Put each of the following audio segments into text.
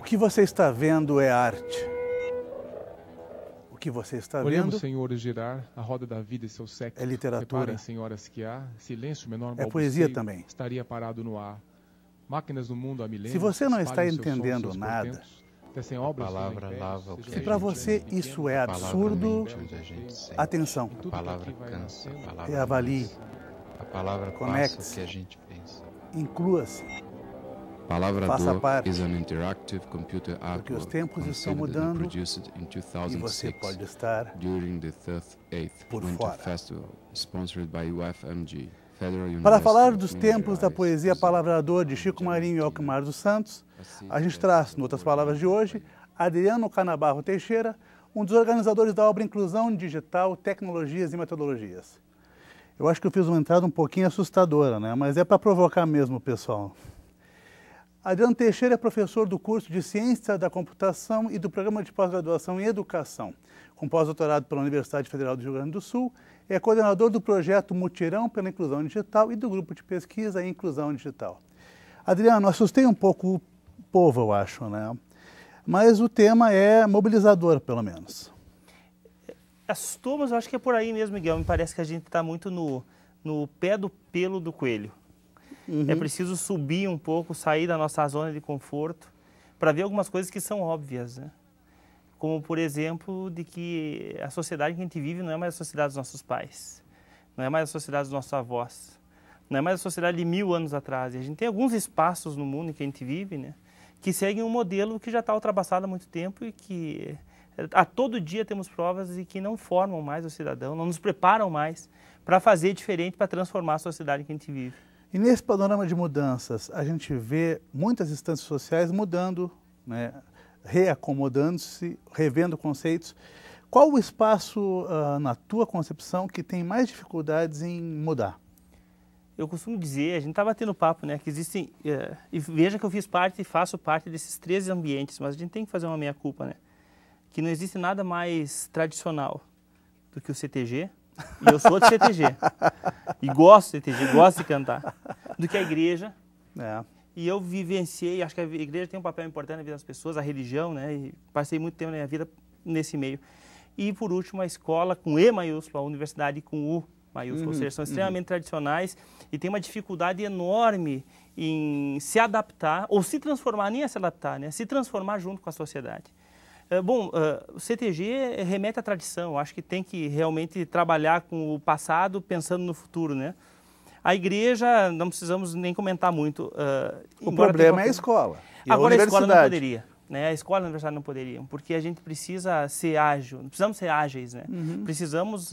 que você está vendo é arte. O que você está Olhemos, vendo senhores, girar a roda da vida e seu séquito. é literatura. Reparem, senhoras, que há silêncio menor É poesia também. estaria parado no ar. Máquinas do mundo há milênios. Se você não está espalham seus sons, entendendo seus nada, portentos, tecem obras, palavra impérios, lava o que sejam se para você pequenos, isso é A palavra absurdo, mente onde a gente sente. atenção, tudo que palavra aqui vai cansa, nascendo, a palavra e avalie, cansa. A palavra passa conecte-se. o que a gente pensa. inclua-se, Palavra faça Dor parte, is an interactive computer porque os artwork tempos estão conceived and mudando produced in e você 2006 pode estar during the 38th por Winter fora. Festival, sponsored by UFMG, Federal University Para falar of dos Minas tempos da Gerais, poesia Brasil. palavrador de Chico Marinho e Alquimar dos Santos, a gente traz, em outras palavras de hoje, Adriano Canabarro Teixeira, um dos organizadores da obra Inclusão Digital, Tecnologias e Metodologias. Eu acho que eu fiz uma entrada um pouquinho assustadora, né? Mas é para provocar mesmo o pessoal. Adriano Teixeira é professor do curso de Ciência da Computação e do Programa de Pós-Graduação em Educação, com pós-doutorado pela Universidade Federal do Rio Grande do Sul, é coordenador do projeto Mutirão pela Inclusão Digital e do grupo de pesquisa Inclusão Digital. Adriano, assustei um pouco o povo, eu acho, né? Mas o tema é mobilizador, pelo menos. Assustou, mas eu acho que é por aí mesmo, Miguel. Me parece que a gente está muito no pé do pelo do coelho. É preciso subir um pouco, sair da nossa zona de conforto, para ver algumas coisas que são óbvias, né? Como, por exemplo, de que a sociedade que a gente vive não é mais a sociedade dos nossos pais, não é mais a sociedade dos nossos avós, não é mais a sociedade de 1000 anos atrás. E a gente tem alguns espaços no mundo em que a gente vive, né, que seguem um modelo que já está ultrapassado há muito tempo e que a todo dia temos provas de que não formam mais o cidadão, não nos preparam mais para fazer diferente, para transformar a sociedade que a gente vive. E nesse panorama de mudanças, a gente vê muitas instâncias sociais mudando, né, reacomodando-se, revendo conceitos. Qual o espaço, na tua concepção, que tem mais dificuldades em mudar? Eu costumo dizer, a gente está batendo papo, né, que existem, e veja que eu fiz parte e faço parte desses 13 ambientes, mas a gente tem que fazer uma meia-culpa, né, que não existe nada mais tradicional do que o CTG, e eu sou de CTG, e gosto de CTG, gosto de cantar, do que a igreja. E eu vivenciei, acho que a igreja tem um papel importante na vida das pessoas, a religião, né? E passei muito tempo na minha vida nesse meio. E, por último, a escola com E maiúsculo, a universidade com U maiúsculo. Ou seja, são extremamente tradicionais e tem uma dificuldade enorme em se adaptar, ou se transformar, nem a se adaptar, né? Se transformar junto com a sociedade. O CTG remete à tradição, acho que tem que realmente trabalhar com o passado pensando no futuro, né? A igreja, não precisamos nem comentar muito. O problema é a escola e agora a a escola não universidade. poderia, né? A escola e a universidade não poderiam, porque a gente precisa ser ágil, precisamos ser ágeis, né? Precisamos,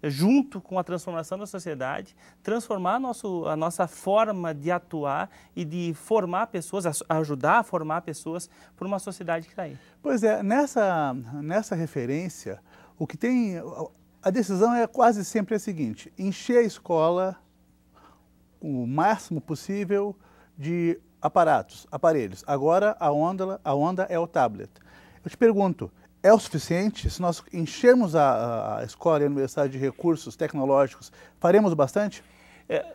junto com a transformação da sociedade, transformar a nossa forma de atuar e de formar pessoas, ajudar a formar pessoas para uma sociedade que está aí. Pois é, nessa referência, o que tem, a decisão é quase sempre a seguinte: encher a escola o máximo possível de aparatos, aparelhos. Agora a onda é o tablet. Eu te pergunto, é o suficiente? Se nós enchermos a escola e a universidade de recursos tecnológicos, faremos bastante?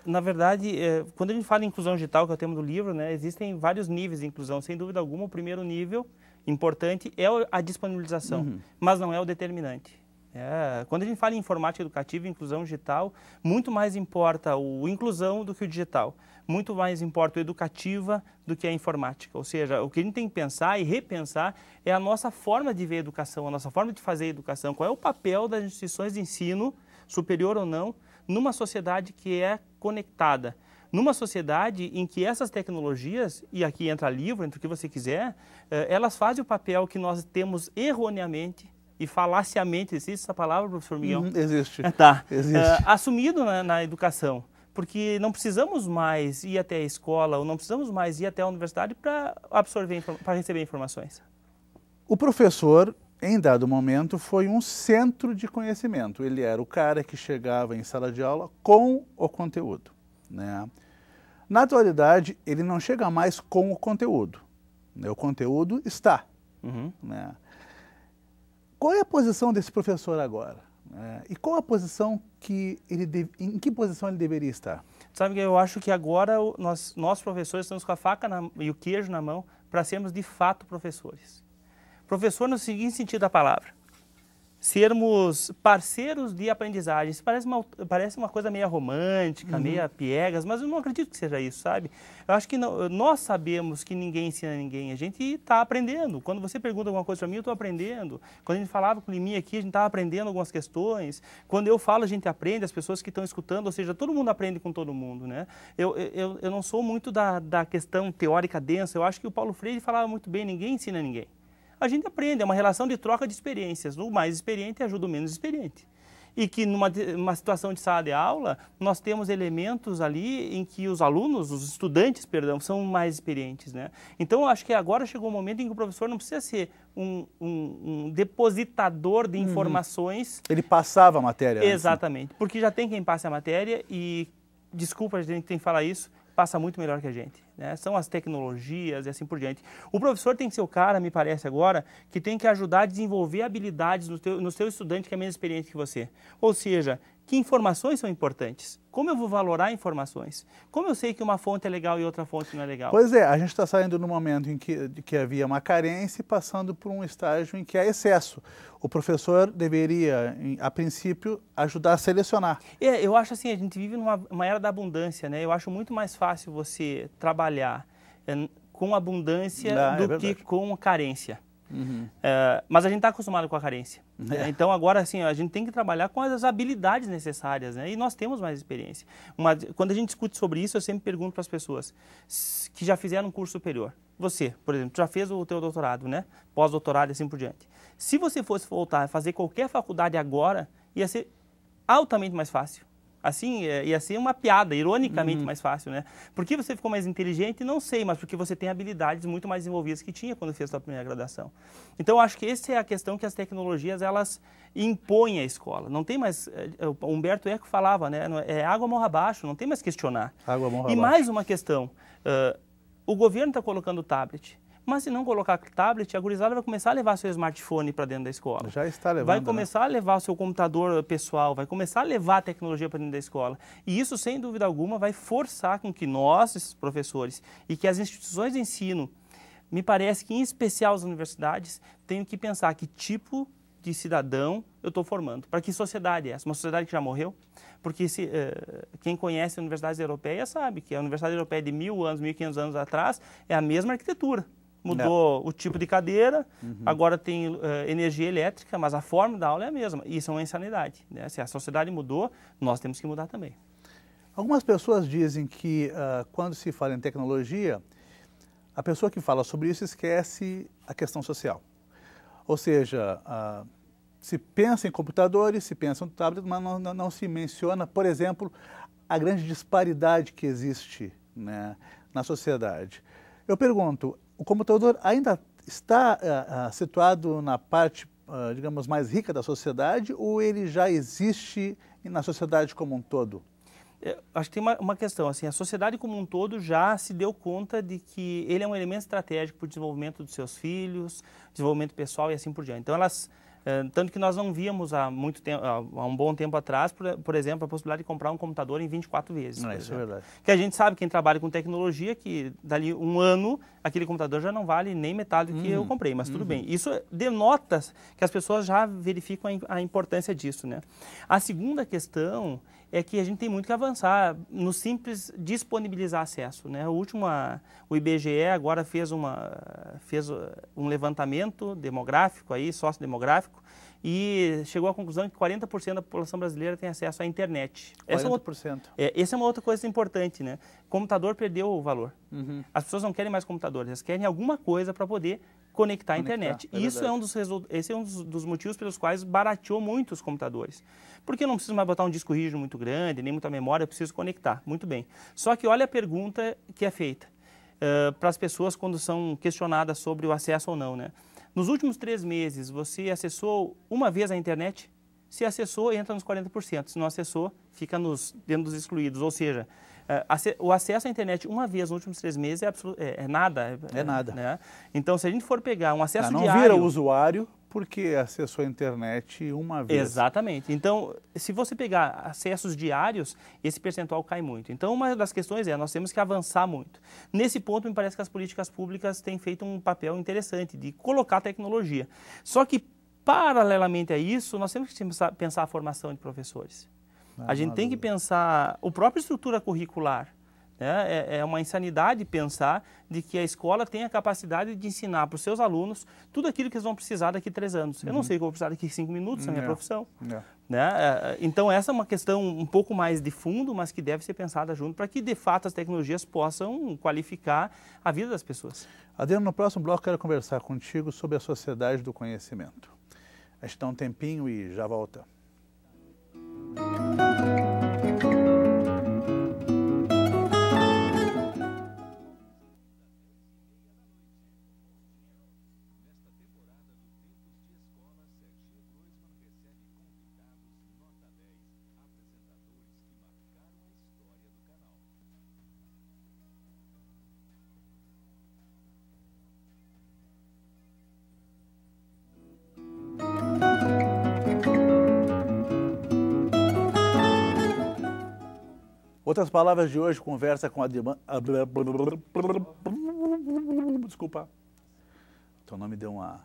Na verdade, quando a gente fala em inclusão digital, que é o tema do livro, né, existem vários níveis de inclusão. Sem dúvida alguma, o primeiro nível importante é a disponibilização, mas não é o determinante. Quando a gente fala em informática educativa e inclusão digital, muito mais importa o inclusão do que o digital. Muito mais importa o educativa do que a informática. Ou seja, o que a gente tem que pensar e repensar é a nossa forma de ver a educação, a nossa forma de fazer a educação. Qual é o papel das instituições de ensino, superior ou não, numa sociedade que é conectada. Numa sociedade em que essas tecnologias, e aqui entra livro, entra o que você quiser, elas fazem o papel que nós temos erroneamente e falaciamente, existe essa palavra, professor Miguel? Existe. Existe. Assumido na educação. Porque não precisamos mais ir até a escola ou não precisamos mais ir até a universidade para receber informações. O professor, em dado momento, foi um centro de conhecimento. Ele era o cara que chegava em sala de aula com o conteúdo, né? Na atualidade, ele não chega mais com o conteúdo, né? O conteúdo está, né? Qual é a posição desse professor agora? E qual a posição em que posição ele deveria estar? Sabe que eu acho que agora nós professores estamos com a faca e o queijo na mão para sermos de fato professores. Professor no seguinte sentido da palavra. Sermos parceiros de aprendizagem. Isso parece uma coisa meio romântica, meio piegas, mas eu não acredito que seja isso, sabe? Eu acho que nós sabemos que ninguém ensina ninguém, a gente está aprendendo. Quando você pergunta alguma coisa para mim, eu estou aprendendo. Quando a gente falava com o Liminha aqui, a gente estava aprendendo algumas questões. Quando eu falo, a gente aprende, as pessoas que estão escutando, ou seja, todo mundo aprende com todo mundo, né? Eu não sou muito da questão teórica densa, eu acho que o Paulo Freire falava muito bem, ninguém ensina ninguém. A gente aprende, é uma relação de troca de experiências. O mais experiente ajuda o menos experiente. E que numa situação de sala de aula, nós temos elementos ali em que os alunos, os estudantes, perdão, são mais experientes, né? Então, eu acho que agora chegou o momento em que o professor não precisa ser um depositador de informações. Ele passava a matéria. Exatamente, porque já tem quem passe a matéria e, desculpa, a gente tem que falar isso, passa muito melhor que a gente, né? São as tecnologias e assim por diante. O professor tem que ser o cara, me parece agora, que tem que ajudar a desenvolver habilidades no seu estudante que é menos experiente que você. Ou seja, que informações são importantes? Como eu vou valorar informações? Como eu sei que uma fonte é legal e outra fonte não é legal? Pois é, a gente está saindo no momento em que havia uma carência e passando por um estágio em que há excesso. O professor deveria, a princípio, ajudar a selecionar. Eu acho assim, a gente vive numa era da abundância, né? Eu acho muito mais fácil você trabalhar com abundância do que com carência. Mas a gente está acostumado com a carência. Então agora assim, a gente tem que trabalhar com as habilidades necessárias, né? E nós temos mais experiência. Quando a gente discute sobre isso, eu sempre pergunto para as pessoas que já fizeram um curso superior. Você, por exemplo, já fez o teu doutorado, né? Pós-doutorado e assim por diante. Se você fosse voltar a fazer qualquer faculdade agora, ia ser altamente mais fácil. Assim, ia ser uma piada, ironicamente mais fácil, né? Por que você ficou mais inteligente? Não sei, mas porque você tem habilidades muito mais desenvolvidas que tinha quando fez a sua primeira graduação. Então, eu acho que essa é a questão que as tecnologias, elas impõem à escola. Não tem mais... O Humberto Eco falava, né? É água morra abaixo, não tem mais questionar. Água morra abaixo. E mais uma questão. O governo está colocando o tablet. Mas se não colocar tablet, a gurizada vai começar a levar seu smartphone para dentro da escola. Já está levando. Vai começar a levar o seu computador pessoal, vai começar a levar a tecnologia para dentro da escola. E isso, sem dúvida alguma, vai forçar com que nós, esses professores, e que as instituições de ensino, me parece que em especial as universidades, tenham que pensar que tipo de cidadão eu estou formando. Para que sociedade é essa? Uma sociedade que já morreu? Porque quem conhece universidades europeias sabe que a Universidade Europeia de 1000 anos, 1500 anos atrás, é a mesma arquitetura. Mudou o tipo de cadeira, agora tem energia elétrica, mas a forma da aula é a mesma. Isso é uma insanidade, né? Se a sociedade mudou, nós temos que mudar também. Algumas pessoas dizem que quando se fala em tecnologia, a pessoa que fala sobre isso esquece a questão social. Ou seja, se pensa em computadores, se pensa no tablet, mas não se menciona, por exemplo, a grande disparidade que existe, né, na sociedade. Eu pergunto, o computador ainda está situado na parte, digamos, mais rica da sociedade ou ele já existe na sociedade como um todo? Acho que tem uma questão, assim, a sociedade como um todo já se deu conta de que ele é um elemento estratégico para o desenvolvimento dos seus filhos, desenvolvimento pessoal e assim por diante. Então, tanto que nós não víamos há um bom tempo atrás, por exemplo, a possibilidade de comprar um computador em 24 vezes. Isso é verdade. Que a gente sabe, quem trabalha com tecnologia, que dali um ano, aquele computador já não vale nem metade do que eu comprei, mas tudo bem. Isso denota que as pessoas já verificam a importância disso, né? A segunda questão é que a gente tem muito que avançar no simples disponibilizar acesso, né? O IBGE agora fez um levantamento demográfico, sociodemográfico, e chegou à conclusão que 40% da população brasileira tem acesso à internet. 40%. Essa é uma outra coisa importante, né? O computador perdeu o valor. As pessoas não querem mais computadores, elas querem alguma coisa para poder conectar a internet. Esse é um dos motivos pelos quais barateou muito os computadores. Porque eu não preciso mais botar um disco rígido muito grande, nem muita memória, eu preciso conectar. Muito bem. Só que olha a pergunta que é feita para as pessoas quando são questionadas sobre o acesso ou não, né? Nos últimos 3 meses, você acessou uma vez a internet? Se acessou, entra nos 40%. Se não acessou, fica dentro dos excluídos. Ou seja, o acesso à internet uma vez nos últimos 3 meses é nada. É nada. Né? Então, se a gente for pegar um acesso não diário... vira usuário, porque acessou a internet uma vez. Exatamente. Então, se você pegar acessos diários, esse percentual cai muito. Então, uma das questões é, nós temos que avançar muito. Nesse ponto, me parece que as políticas públicas têm feito um papel interessante de colocar tecnologia. Só que, paralelamente a isso, nós temos que pensar a formação de professores. A gente tem que pensar a própria estrutura curricular. É uma insanidade pensar de que a escola tem a capacidade de ensinar para os seus alunos tudo aquilo que eles vão precisar daqui a 3 anos. Eu não sei o que eu vou precisar daqui a 5 minutos na minha profissão. Então, essa é uma questão um pouco mais de fundo, mas que deve ser pensada junto para que, de fato, as tecnologias possam qualificar a vida das pessoas. Adriano, no próximo bloco, quero conversar contigo sobre a sociedade do conhecimento. A gente dá um tempinho e já volta. Outras palavras de hoje, conversa com a... Desculpa. Teu nome deu uma...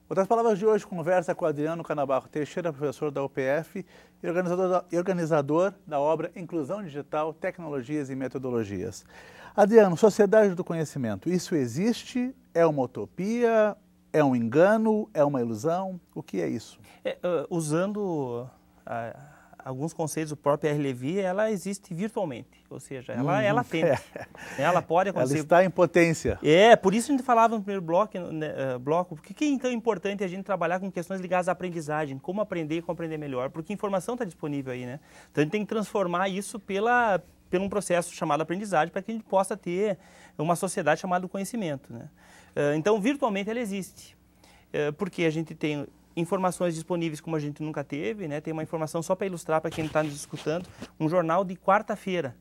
Outras palavras de hoje, conversa com Adriano Canabarro Teixeira, professor da UPF e organizador da obra Inclusão Digital, Tecnologias e Metodologias. Adriano, sociedade do conhecimento, isso existe? É uma utopia? É um engano? É uma ilusão? O que é isso? Usando alguns conceitos do próprio R. Levy, ela existe virtualmente, ou seja, ela tem. Ela pode acontecer. Ela está em potência. Por isso a gente falava no primeiro bloco, por que é então importante a gente trabalhar com questões ligadas à aprendizagem, como aprender e compreender melhor, porque a informação está disponível aí, né? Então a gente tem que transformar isso por um processo chamado aprendizagem, para que a gente possa ter uma sociedade chamada conhecimento, né? Então, virtualmente, ela existe, porque a gente tem informações disponíveis como a gente nunca teve, né? Tem uma informação só para ilustrar para quem está nos escutando, um jornal de quarta-feira,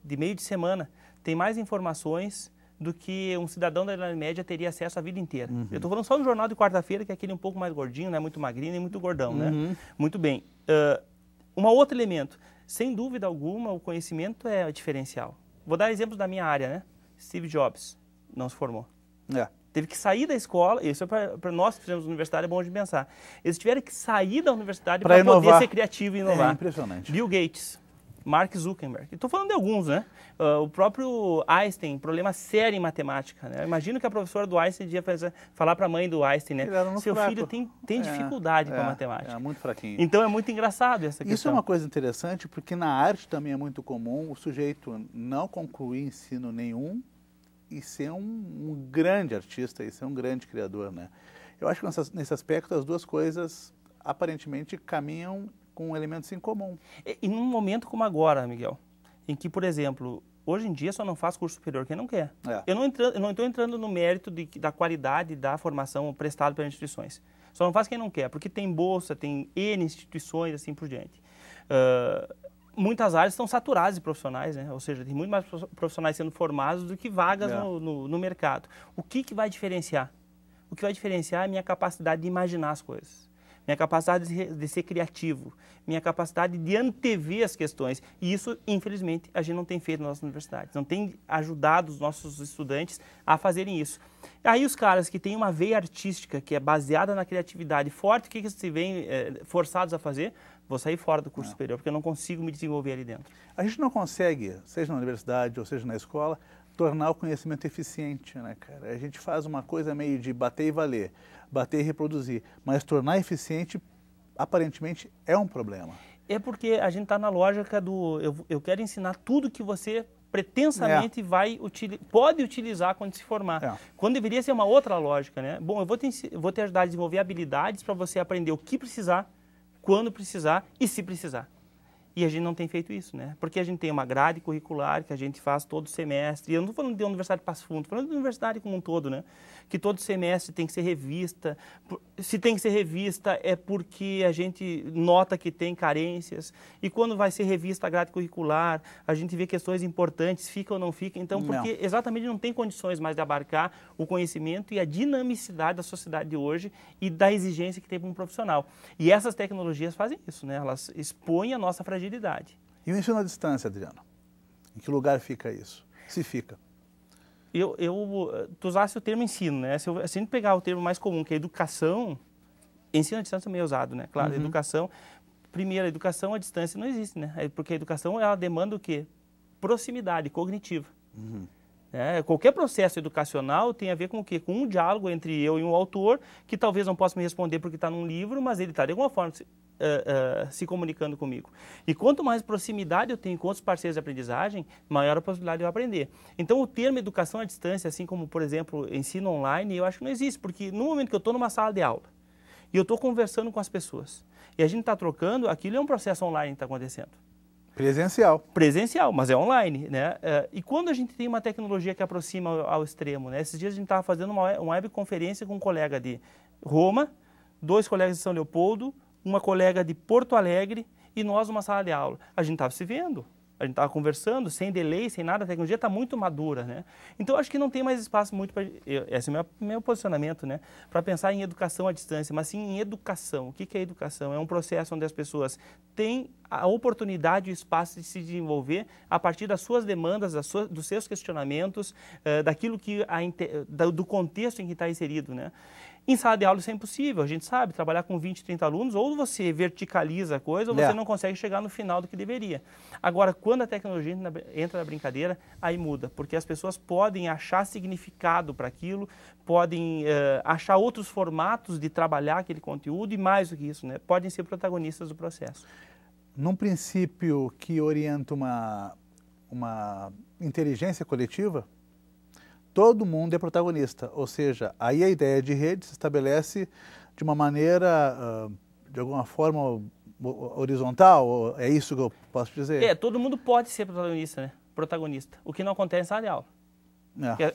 de meio de semana, tem mais informações do que um cidadão da Idade Média teria acesso a vida inteira. Eu estou falando só do jornal de quarta-feira, que é aquele um pouco mais gordinho, não é muito magrinho nem muito gordão, né? Muito bem. Um outro elemento, sem dúvida alguma, o conhecimento é diferencial. Vou dar exemplos da minha área, né? Steve Jobs não se formou. Teve que sair da escola, isso é para nós que fizemos universidade, é bom de pensar. Eles tiveram que sair da universidade para poder ser criativo e inovar. É impressionante. Bill Gates, Mark Zuckerberg, estou falando de alguns, né? O próprio Einstein, problema sério em matemática, né? Imagino que a professora do Einstein ia falar para a mãe do Einstein, né? Seu filho tem dificuldade com a matemática. É muito fraquinho. Então é muito engraçado essa questão. Isso é uma coisa interessante, porque na arte também é muito comum o sujeito não concluir ensino nenhum e ser um grande artista, e ser um grande criador, né? Eu acho que nesse aspecto as duas coisas aparentemente caminham com elementos em comum. E num momento como agora, Miguel, em que, por exemplo, hoje em dia só não faz curso superior quem não quer. Eu não estou entrando no mérito da qualidade da formação prestada pelas instituições. Só não faz quem não quer, porque tem bolsa, tem N instituições, assim por diante. Muitas áreas estão saturadas de profissionais, né? Ou seja, tem muito mais profissionais sendo formados do que vagas no mercado. O que vai diferenciar? O que vai diferenciar é a minha capacidade de imaginar as coisas, minha capacidade de ser criativo, minha capacidade de antever as questões. E isso, infelizmente, a gente não tem feito nas nossas universidades, não tem ajudado os nossos estudantes a fazerem isso. Aí os caras que têm uma veia artística, que é baseada na criatividade forte, o que se vêem forçados a fazer? Vou sair fora do curso superior, porque eu não consigo me desenvolver ali dentro. A gente não consegue, seja na universidade ou seja na escola, tornar o conhecimento eficiente, né, cara? A gente faz uma coisa meio de bater e valer, bater e reproduzir, mas tornar eficiente, aparentemente, é um problema. É porque a gente está na lógica do eu quero ensinar tudo que você pretensamente pode utilizar quando se formar. Quando deveria ser uma outra lógica, né? Bom, eu vou te ajudar a desenvolver habilidades para você aprender o que precisar, quando precisar e se precisar. E a gente não tem feito isso, né? Porque a gente tem uma grade curricular que a gente faz todo semestre. E eu não estou falando de Universidade de Passo Fundo, estou falando de universidade como um todo, né? Que todo semestre tem que ser revista. Se tem que ser revista é porque a gente nota que tem carências. E quando vai ser revista a grade curricular, a gente vê questões importantes, fica ou não fica. Então, porque exatamente não tem condições mais de abarcar o conhecimento e a dinamicidade da sociedade de hoje e da exigência que tem para um profissional. E essas tecnologias fazem isso, né? Elas expõem a nossa fragilidade. E o ensino à distância, Adriano? Em que lugar fica isso? Se fica? Tu usaste o termo ensino, né? Se a gente pegar o termo mais comum, que é educação, ensino à distância também é usado, né? Claro, educação, primeiro, a educação à distância não existe, né? Porque a educação, ela demanda o quê? Proximidade cognitiva. Qualquer processo educacional tem a ver com o quê? Com um diálogo entre eu e um autor, que talvez não possa me responder porque está num livro, mas ele está de alguma forma se comunicando comigo. E quanto mais proximidade eu tenho com outros parceiros de aprendizagem, maior a possibilidade de eu aprender. Então, o termo educação à distância, assim como, por exemplo, ensino online, eu acho que não existe, porque no momento que eu estou numa sala de aula e eu estou conversando com as pessoas e a gente está trocando, aquilo é um processo online que está acontecendo. Presencial. Presencial, mas é online, né? E quando a gente tem uma tecnologia que aproxima ao extremo, né? Esses dias a gente estava fazendo uma webconferência com um colega de Roma, 2 colegas de São Leopoldo, uma colega de Porto Alegre e nós numa sala de aula. A gente estava se vendo, a gente estava conversando, sem delay, sem nada, a tecnologia está muito madura, né? Então, acho que não tem mais espaço muito para... Esse é o meu posicionamento, né? Para pensar em educação à distância, mas sim em educação. O que é educação? É um processo onde as pessoas têm a oportunidade e o espaço de se desenvolver a partir das suas demandas, dos seus questionamentos, daquilo que do contexto em que está inserido, né? Em sala de aula isso é impossível, a gente sabe, trabalhar com 20, 30 alunos, ou você verticaliza a coisa, ou você não consegue chegar no final do que deveria. Agora, quando a tecnologia entra na brincadeira, aí muda, porque as pessoas podem achar significado para aquilo, podem achar outros formatos de trabalhar aquele conteúdo e mais do que isso, né? Podem ser protagonistas do processo. Num princípio que orienta uma inteligência coletiva, todo mundo é protagonista, ou seja, aí a ideia de rede se estabelece de uma maneira, de alguma forma, horizontal, é isso que eu posso dizer? Todo mundo pode ser protagonista, né? Protagonista, o que não acontece em sala de aula.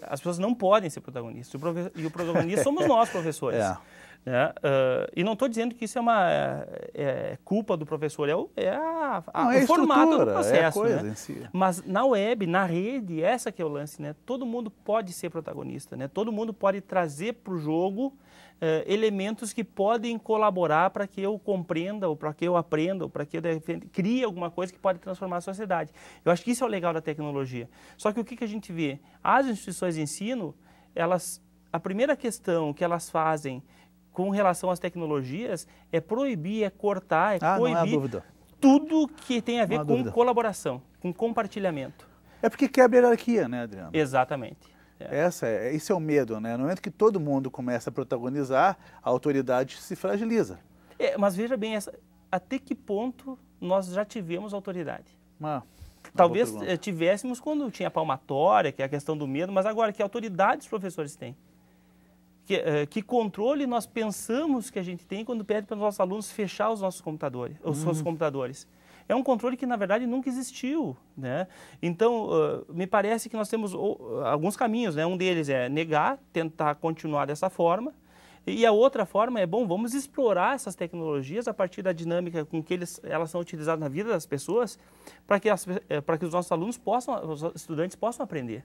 As pessoas não podem ser protagonistas, e o protagonista somos nós, professores. E não estou dizendo que isso é uma culpa do professor, o formato do processo. Em si. Mas na web, na rede, essa que é o lance, né? Todo mundo pode ser protagonista, né? Todo mundo pode trazer para o jogo elementos que podem colaborar para que eu compreenda, ou para que eu aprenda, ou para que eu crie alguma coisa que pode transformar a sociedade. Eu acho que isso é o legal da tecnologia. Só que o que a gente vê? As instituições de ensino, a primeira questão que elas fazem com relação às tecnologias é proibir, é cortar, coibir tudo que tem a ver com colaboração, com compartilhamento. É porque quebra a hierarquia, né, Adriano? Exatamente. Esse é o medo, né? No momento que todo mundo começa a protagonizar, a autoridade se fragiliza. Mas veja bem, até que ponto nós já tivemos autoridade? Talvez tivéssemos quando tinha palmatória, que é a questão do medo, mas agora que autoridade os professores têm? Que controle nós pensamos que a gente tem quando pede para os nossos alunos fechar os nossos computadores, os seus computadores? É um controle que, na verdade, nunca existiu, né? Então, me parece que nós temos alguns caminhos, né? Um deles é negar, tentar continuar dessa forma, e a outra forma é, vamos explorar essas tecnologias a partir da dinâmica com que elas são utilizadas na vida das pessoas, para que os nossos alunos os estudantes possam aprender.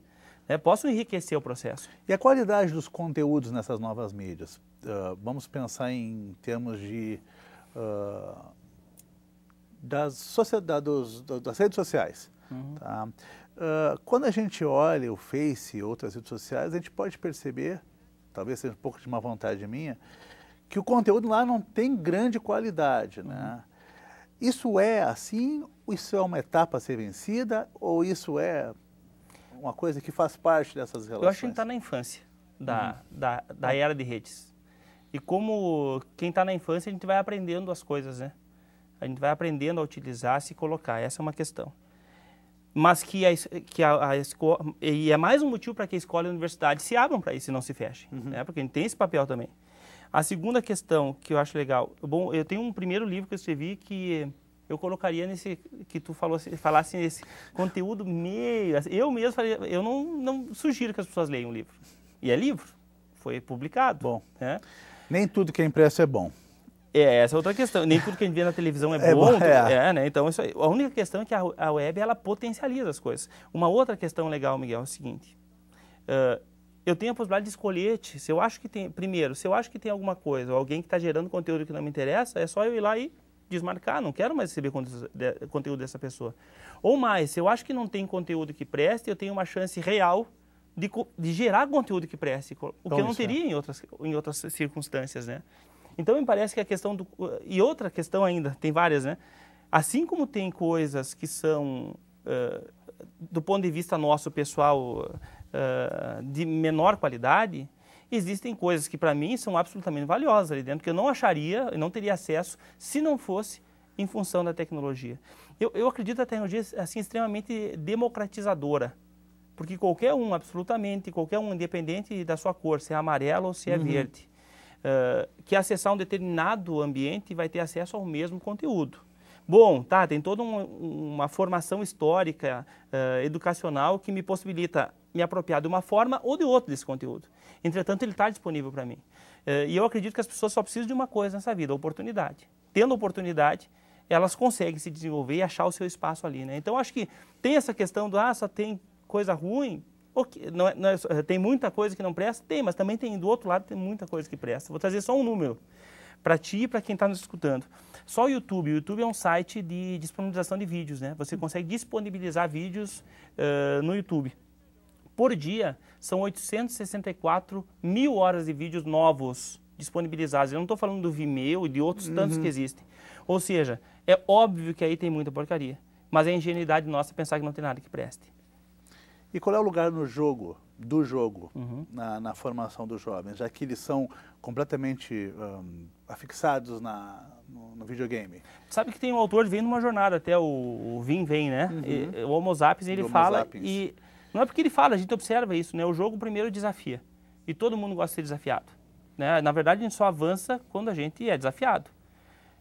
Possam enriquecer o processo. E a qualidade dos conteúdos nessas novas mídias? Vamos pensar em termos das redes sociais. Tá? Quando a gente olha o Face e outras redes sociais, a gente pode perceber, talvez seja um pouco de má vontade minha, que o conteúdo lá não tem grande qualidade, né? Isso é assim? Isso é uma etapa a ser vencida? Ou isso é uma coisa que faz parte dessas relações? Eu acho que a gente está na infância da era de redes. E como quem está na infância, a gente vai aprendendo as coisas, né? A gente vai aprendendo a utilizar, se colocar. Essa é uma questão. Mas e é mais um motivo para que a escola e a universidade se abram para isso e não se fechem, né? Porque a gente tem esse papel também. A segunda questão que eu acho legal, eu tenho um primeiro livro que eu escrevi que eu colocaria nesse, que tu falasse nesse conteúdo meio, eu mesmo faria, eu não sugiro que as pessoas leiam o livro. E é livro, foi publicado. Bom, né? Nem tudo que é impresso é bom. Essa é outra questão. Nem tudo que a gente vê na televisão é bom. Né? Então, isso aí, a única questão é que a web, ela potencializa as coisas. Uma outra questão legal, Miguel, é o seguinte. Eu tenho a possibilidade de escolher, se eu acho que tem, primeiro, se eu acho que tem alguma coisa, ou alguém que está gerando conteúdo que não me interessa, é só eu ir lá e desmarcar, não quero mais receber conteúdo dessa pessoa. Ou mais, se eu acho que não tem conteúdo que preste, eu tenho uma chance real de gerar conteúdo que preste, o que eu não teria em outras circunstâncias, né? Então, me parece que a questão do... E outra questão ainda, tem várias, né? Assim como tem coisas que são, do ponto de vista nosso, pessoal, de menor qualidade, existem coisas que, para mim, são absolutamente valiosas ali dentro, que eu não acharia, eu não teria acesso se não fosse em função da tecnologia. Eu acredito que a tecnologia é assim, extremamente democratizadora, porque qualquer um, absolutamente, qualquer um, independente da sua cor, se é amarelo ou se é verde, que acessar um determinado ambiente vai ter acesso ao mesmo conteúdo. Bom, tá, tem toda uma formação histórica, educacional, que me possibilita me apropriar de uma forma ou de outra desse conteúdo. Entretanto, ele está disponível para mim. E eu acredito que as pessoas só precisam de uma coisa nessa vida, oportunidade. Tendo oportunidade, elas conseguem se desenvolver e achar o seu espaço ali, né? Então, acho que tem essa questão do, só tem coisa ruim, tem muita coisa que não presta? Tem, mas também tem, do outro lado, tem muita coisa que presta. Vou trazer só um número para ti e para quem está nos escutando. Só o YouTube é um site de disponibilização de vídeos, né? Você consegue disponibilizar vídeos no YouTube. Por dia, são 864 mil horas de vídeos novos disponibilizados. Eu não estou falando do Vimeo e de outros tantos que existem. Ou seja, é óbvio que aí tem muita porcaria, mas é ingenuidade nossa pensar que não tem nada que preste. E qual é o lugar no jogo, na formação dos jovens, já que eles são completamente afixados no videogame? Sabe que tem um autor que vem numa jornada, até o Vim vem, né? O Homo Sapiens, ele fala, e não é porque ele fala, a gente observa isso, né? O jogo primeiro desafia, e todo mundo gosta de ser desafiado, né? Na verdade, a gente só avança quando a gente é desafiado.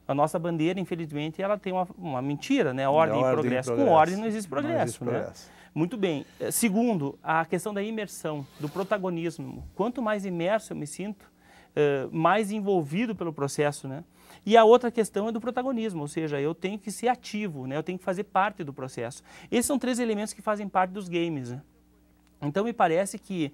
A nossa bandeira, infelizmente, ela tem uma mentira, né? Ordem e progresso. Com ordem não existe progresso, né? Muito bem. Segundo, a questão da imersão, do protagonismo. Quanto mais imerso eu me sinto, mais envolvido pelo processo, né? E a outra questão é do protagonismo, ou seja, eu tenho que ser ativo, né? Eu tenho que fazer parte do processo. Esses são 3 elementos que fazem parte dos games, né? Então, me parece que,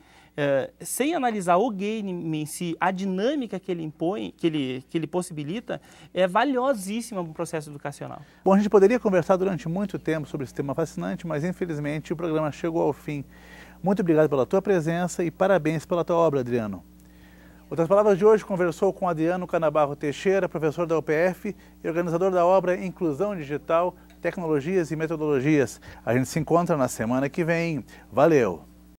sem analisar o game em si, a dinâmica que ele impõe, que ele possibilita, é valiosíssima para o processo educacional. Bom, a gente poderia conversar durante muito tempo sobre esse tema fascinante, mas, infelizmente, o programa chegou ao fim. Muito obrigado pela tua presença e parabéns pela tua obra, Adriano. Outras Palavras de hoje conversou com Adriano Canabarro Teixeira, professor da UPF e organizador da obra Inclusão Digital, Tecnologias e Metodologias. A gente se encontra na semana que vem. Valeu!